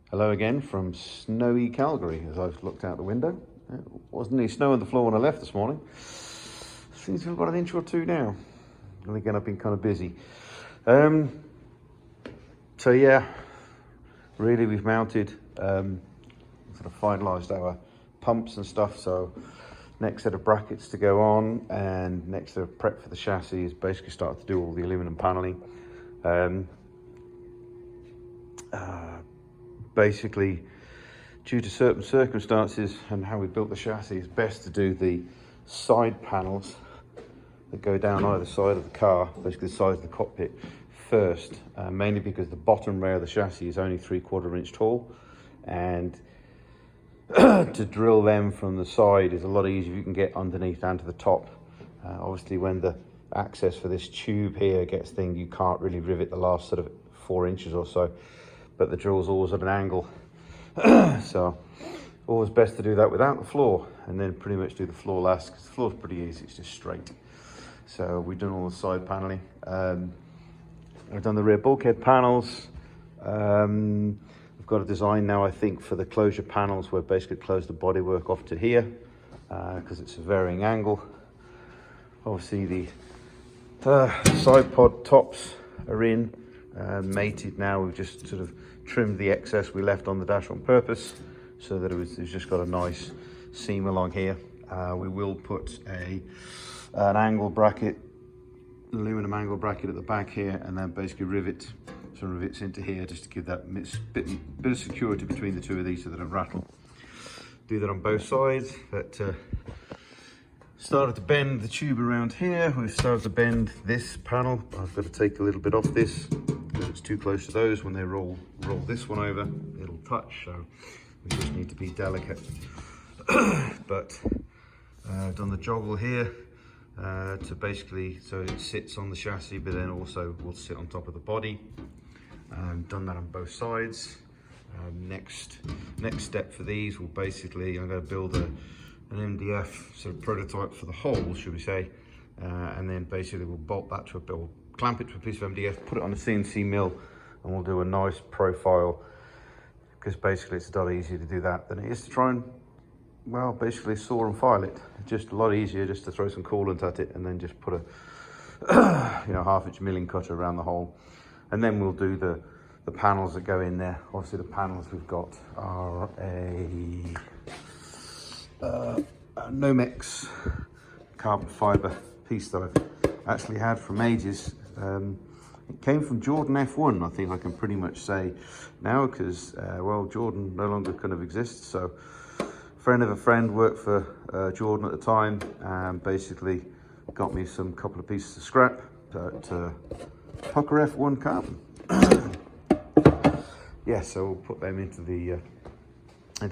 Hello again from snowy Calgary as I've looked out the window. It wasn't any snow on the floor when I left this morning. Seems to have got an inch or two now. And again, I've been kind of busy. So yeah, really we've mounted, sort of finalised our pumps and stuff. So next set of brackets to go on, and next set of prep for the chassis is basically start to do all the aluminum panelling. Basically, due to certain circumstances and how we built the chassis, it's best to do the side panels that go down either side of the car, basically the sides of the cockpit first, mainly because the bottom rail of the chassis is only 3/4 inch tall, and to drill them from the side is a lot easier if you can get underneath and to the top. Obviously, when the access for this tube here gets thing, you can't really rivet the last sort of 4 inches or so, but the drill's always at an angle. So always best to do that without the floor, and then pretty much do the floor last, because the floor's pretty easy, it's just straight. So we've done all the side paneling. I've done the rear bulkhead panels. We've got a design now, I think, for the closure panels where basically close the bodywork off to here, because it's a varying angle. Obviously the side pod tops are in, mated now. We've just sort of trimmed the excess we left on the dash on purpose, so that it's just got a nice seam along here. We will put an angle bracket, aluminum angle bracket at the back here, and then basically rivet some rivets into here just to give that bit of security between the two of these so they don't rattle. Do that on both sides. But started to bend the tube around here. We've started to bend this panel. I've got to take a little bit off this because it's too close to those. When they roll this one over, it'll touch, so we just need to be delicate. But I've done the joggle here to basically, so it sits on the chassis, but then also will sit on top of the body. Done that on both sides. Next step for these will basically, I'm going to build an MDF sort of prototype for the hole, should we say, and then basically we'll bolt that to we'll clamp it to a piece of MDF, put it on a CNC mill, and we'll do a nice profile, because basically it's a lot easier to do that than it is to try and, well, basically saw and file it. It's just a lot easier just to throw some coolant at it and then just put a 1/2 inch milling cutter around the hole. And then we'll do the panels that go in there. Obviously the panels we've got are a Nomex carbon fiber piece that I've actually had from ages. It came from Jordan F1, I think I can pretty much say now, because well, Jordan no longer kind of exists. So friend of a friend worked for Jordan at the time, and basically got me some couple of pieces of scrap to Pucker F1 carbon. Yeah, so we'll put them into the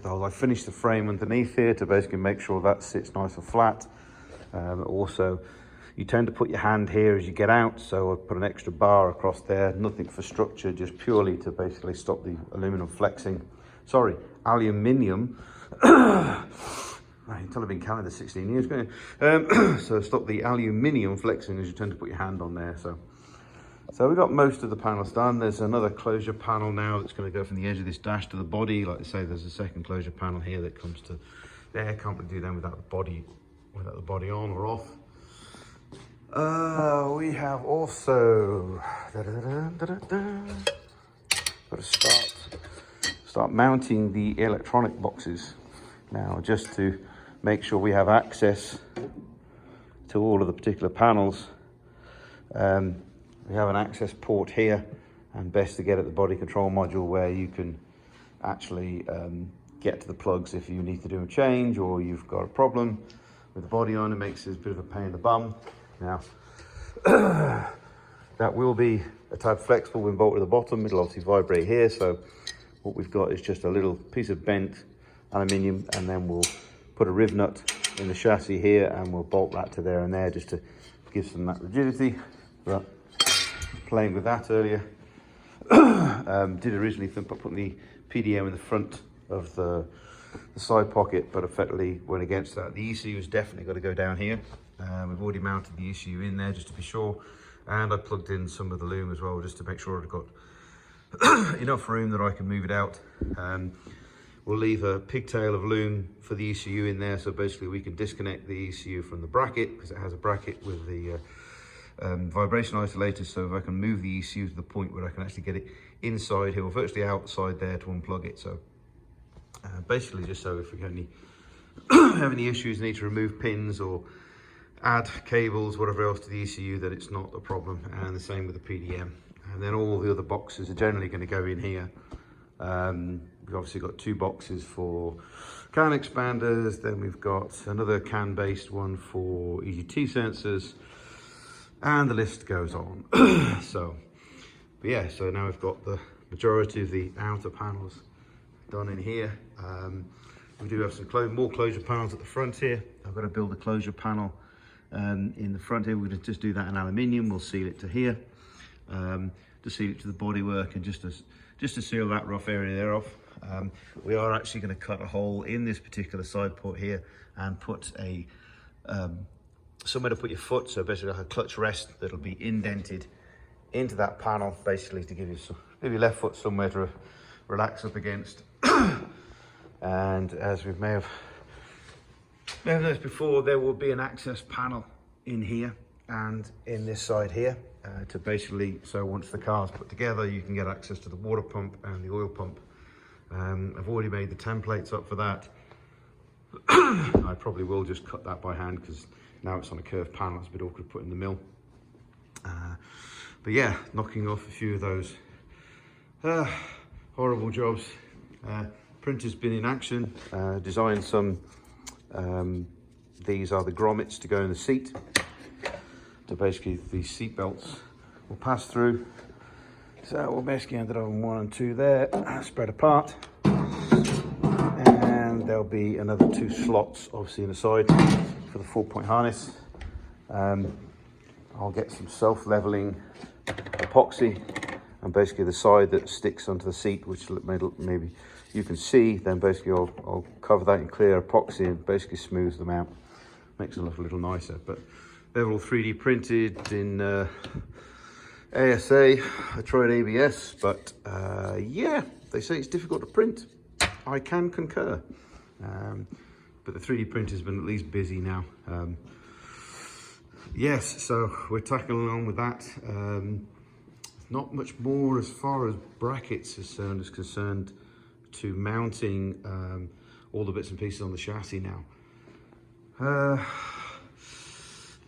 hole. I finished the frame underneath here to basically make sure that sits nice and flat. Also, you tend to put your hand here as you get out, so I put an extra bar across there, nothing for structure, just purely to basically stop the aluminum flexing. Sorry, aluminium. Until I've been counting the 16 years going. So stop the aluminium flexing as you tend to put your hand on there. So we got most of the panels done. There's another closure panel now that's going to go from the edge of this dash to the body. Like I say, there's a second closure panel here that comes to there. Can't really do them without the body on or off. We have also got to start mounting the electronic boxes now, just to make sure we have access to all of the particular panels. We have an access port here, and best to get at the body control module where you can actually get to the plugs if you need to do a change or you've got a problem with the body on. It makes it a bit of a pain in the bum. Now, that will be a tad flexible when bolted at the bottom. It'll obviously vibrate here, so what we've got is just a little piece of bent aluminium, and then we'll put a riv nut in the chassis here, and we'll bolt that to there and there just to give some that rigidity. But playing with that earlier, did originally think about putting the PDM in the front of the side pocket, but effectively went against that. The ECU has definitely got to go down here. We've already mounted the ECU in there just to be sure, and I plugged in some of the loom as well just to make sure I've got enough room that I can move it out. We'll leave a pigtail of loom for the ECU in there, so basically we can disconnect the ECU from the bracket, because it has a bracket with the vibration isolator, so if I can move the ECU to the point where I can actually get it inside here, or virtually outside there, to unplug it. So basically just so if we have any issues, need to remove pins or add cables, whatever else to the ECU, then it's not a problem. And the same with the PDM. And then all the other boxes are generally going to go in here. We've obviously got 2 boxes for CAN expanders, then we've got another CAN based one for EGT sensors, and the list goes on. But yeah, so now we've got the majority of the outer panels done in here. We do have some more closure panels at the front here. I've got to build a closure panel in the front here. We're going to just do that in aluminium. We'll seal it to here, to seal it to the bodywork, and just to seal that rough area there off. We are actually going to cut a hole in this particular side port here and put a somewhere to put your foot, so basically like a clutch rest that'll be indented into that panel, basically to give your left foot somewhere to relax up against. And as we may have noticed before, there will be an access panel in here and in this side here, to basically, so once the car's put together, you can get access to the water pump and the oil pump. I've already made the templates up for that. I probably will just cut that by hand, because now it's on a curved panel, it's a bit awkward to put in the mill. But yeah, knocking off a few of those horrible jobs. Printer's been in action, designed some, these are the grommets to go in the seat. So basically the seat belts will pass through. So we'll basically end it on 1 and 2 there, spread apart. And there'll be another 2 slots, obviously, in the side for the 4-point harness. I'll get some self-leveling epoxy, and basically the side that sticks onto the seat, which maybe you can see, then basically I'll cover that in clear epoxy and basically smooth them out. Makes it look a little nicer. But they're all 3D printed in ASA. I tried ABS, but yeah, they say it's difficult to print. I can concur. But the 3D printer's been at least busy now. Yes, so we're tackling along with that. Not much more as far as brackets is concerned to mounting all the bits and pieces on the chassis now.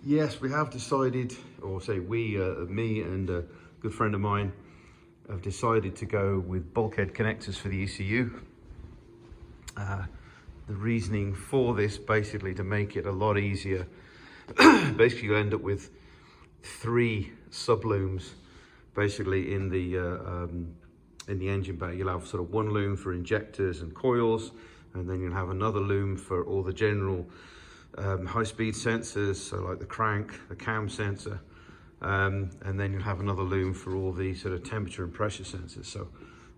Yes, we have decided, or say we, me and a good friend of mine have decided to go with bulkhead connectors for the ECU. The reasoning for this, basically to make it a lot easier, basically you end up with 3 sublooms basically in the engine bay. You'll have sort of 1 loom for injectors and coils, and then you'll have another loom for all the general high-speed sensors, so like the crank, the cam sensor, and then you'll have another loom for all the sort of temperature and pressure sensors. So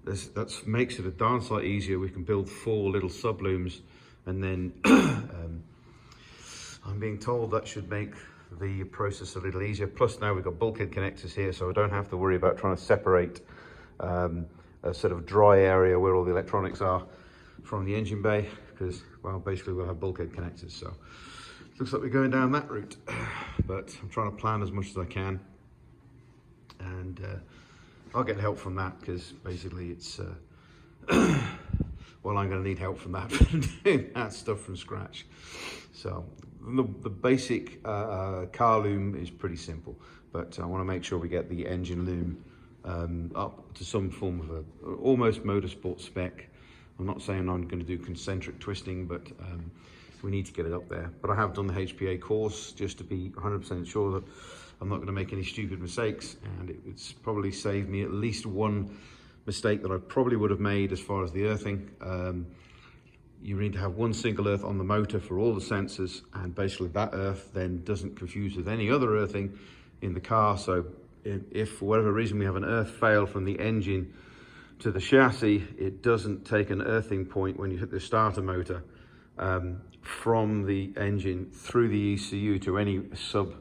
that makes it a darn sight easier. We can build 4 little sublooms, and then I'm being told that should make the process a little easier. Plus now we've got bulkhead connectors here, so I don't have to worry about trying to separate a sort of dry area where all the electronics are from the engine bay, because, well, basically we'll have bulkhead connectors. So it looks like we're going down that route, but I'm trying to plan as much as I can, and I'll get help from that, because basically it's well, I'm going to need help from that doing that stuff from scratch. So the basic car loom is pretty simple, but I want to make sure we get the engine loom up to some form of a almost motorsport spec. I'm not saying I'm going to do concentric twisting, but we need to get it up there. But I have done the HPA course just to be 100% sure that I'm not going to make any stupid mistakes, and it's probably saved me at least 1 mistake that I probably would have made as far as the earthing. You need to have 1 single earth on the motor for all the sensors, and basically that earth then doesn't confuse with any other earthing in the car. So if for whatever reason we have an earth fail from the engine to the chassis, it doesn't take an earthing point when you hit the starter motor from the engine through the ECU to any sub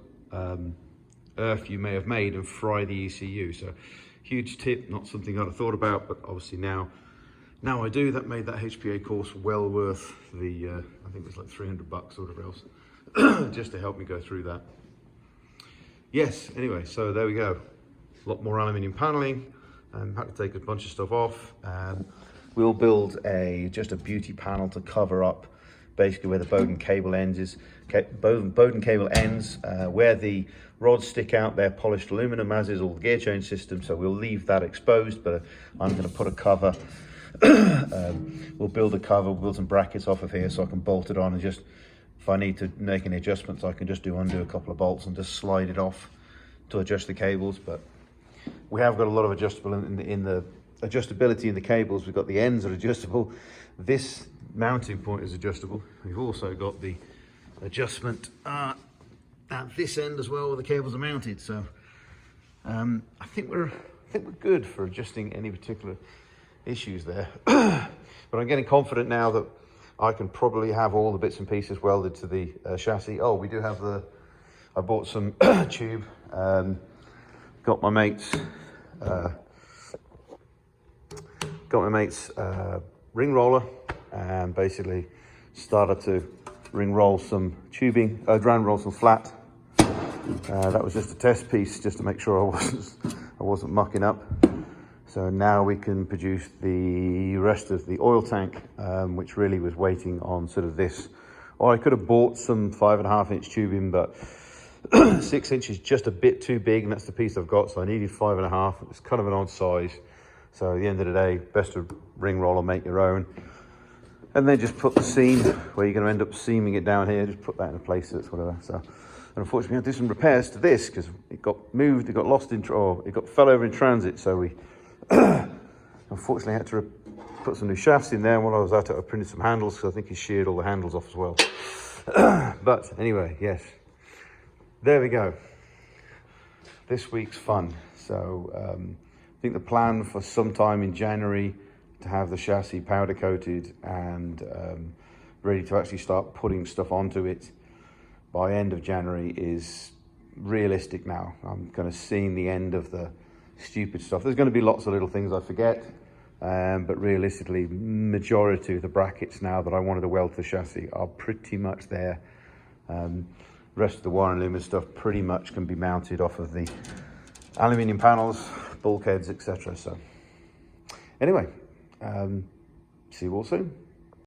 earth you may have made and fry the ECU. So huge tip, not something I'd have thought about, but obviously now I do. That made that HPA course well worth the, I think it was like $300 or whatever else, just to help me go through that. Yes, anyway, so there we go. A lot more aluminium paneling. Had to take a bunch of stuff off. We'll build just a beauty panel to cover up basically where the Bowden cable ends is. Bowden cable ends, where the rods stick out, they're polished aluminum, as is all the gear change system, so we'll leave that exposed, but I'm going to put a cover. We'll build a cover, we'll build some brackets off of here so I can bolt it on, and just, if I need to make any adjustments, I can just undo a couple of bolts and just slide it off to adjust the cables. But we have got a lot of adjustability in the cables. We've got the ends are adjustable. This mounting point is adjustable. We've also got the adjustment at this end as well, where the cables are mounted. So I think we're good for adjusting any particular issues there. But I'm getting confident now that I can probably have all the bits and pieces welded to the chassis. Oh, we do have I bought some tube. Got my mate's ring roller, and basically started to ring roll some tubing, round roll some flat. That was just a test piece, just to make sure I wasn't mucking up. So now we can produce the rest of the oil tank, which really was waiting on sort of this. Or I could have bought some 5.5-inch tubing, but 6 inches just a bit too big, and that's the piece I've got. So I needed 5.5. It's kind of an odd size. So at the end of the day, best to ring roll or make your own. And then just put the seam where you're going to end up seaming it down here. Just put that in place, that's whatever. So, and unfortunately, we had to do some repairs to this because it got moved, it got lost in, or it fell over in transit. So we unfortunately had to put some new shafts in there. And while I was at it, I printed some handles because I think he sheared all the handles off as well. But anyway, yes, there we go. This week's fun. So I think the plan for sometime in January to have the chassis powder coated and ready to actually start putting stuff onto it by end of January is realistic now. I'm kind of seeing the end of the stupid stuff. There's going to be lots of little things I forget, but realistically, majority of the brackets now that I wanted to weld to the chassis are pretty much there. Rest of the wire and lumen stuff pretty much can be mounted off of the aluminium panels, bulkheads, etc. So anyway, see you all soon.